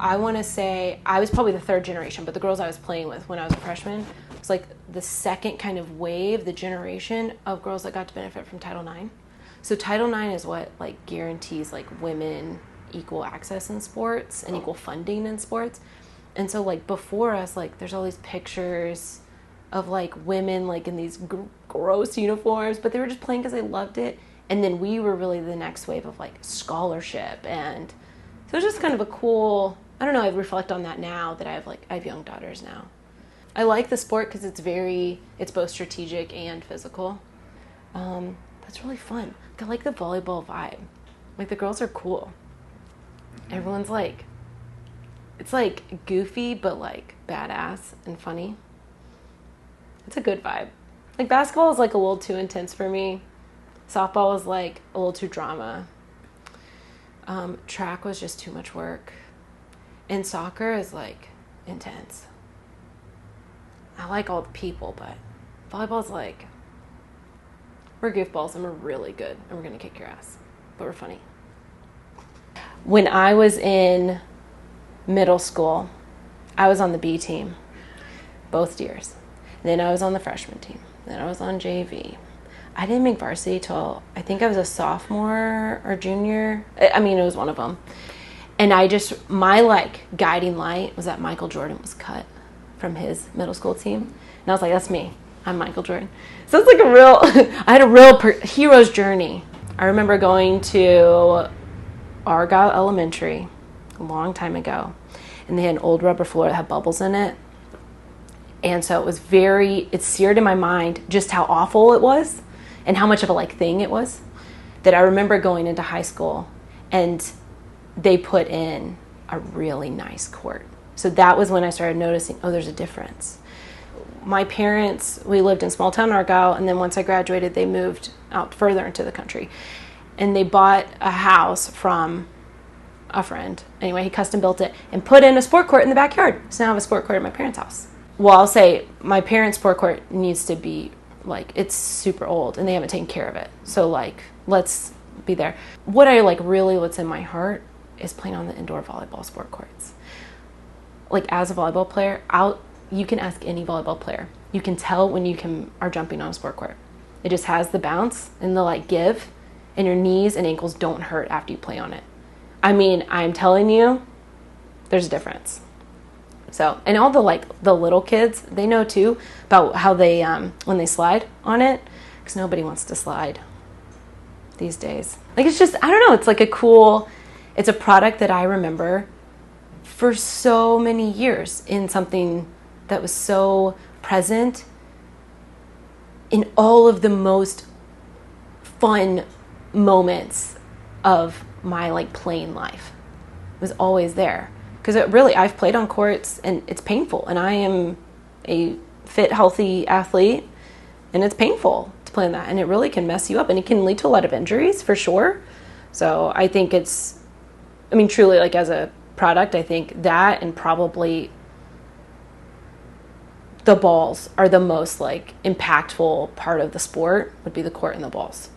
I want to say I was probably the third generation, but the girls I was playing with when I was a freshman was like the second kind of wave, the generation of girls that got to benefit from Title IX. So Title IX is what like guarantees like women equal access in sports and equal funding in sports. And so like before us, like there's all these pictures of like women like in these gross uniforms, but they were just playing because they loved it. And then we were really the next wave of like scholarship, and so it's just kind of a cool, I don't know, I reflect on that now that I have young daughters now. I like the sport because it's both strategic and physical. That's really fun. I like the volleyball vibe. Like the girls are cool. Everyone's like, it's like goofy but like badass and funny. It's a good vibe. Like basketball is like a little too intense for me. Softball was like a little too drama. Track was just too much work. And soccer is like intense. I like all the people, but volleyball is like, we're goofballs and we're really good and we're going to kick your ass, but we're funny. When I was in middle school, I was on the B team both years. Then I was on the freshman team. Then I was on JV. I didn't make varsity till I think I was a sophomore or junior. I mean, it was one of them. And my like guiding light was that Michael Jordan was cut from his middle school team. And I was like, that's me. I'm Michael Jordan. So it's like I had a real hero's journey. I remember going to Argyle Elementary a long time ago. And they had an old rubber floor that had bubbles in it. And so it seared in my mind just how awful it was and how much of a like thing it was, that I remember going into high school and they put in a really nice court. So that was when I started noticing, oh, there's a difference. My parents, we lived in small town Argyle, and then once I graduated, they moved out further into the country. And they bought a house from a friend. Anyway, he custom built it and put in a sport court in the backyard. So now I have a sport court at my parents' house. Well, I'll say my parents' sport court needs to be like, it's super old and they haven't taken care of it. So like, let's be there. What I like really, what's in my heart is playing on the indoor volleyball sport courts. Like as a volleyball player, you can ask any volleyball player. You can tell when you are jumping on a sport court. It just has the bounce and the like give, and your knees and ankles don't hurt after you play on it. I mean, I'm telling you, there's a difference. So, and all the little kids, they know too about how they, when they slide on it, because nobody wants to slide these days. Like, it's just, I don't know, it's like it's a product that I remember for so many years in something that was so present in all of the most fun moments of my like playing life. It was always there. Because I've played on courts and it's painful. And I am a fit, healthy athlete, and it's painful to play on that. And it really can mess you up, and it can lead to a lot of injuries for sure. So I think truly, like as a product, I think that and probably the balls are the most like impactful part of the sport would be the court and the balls.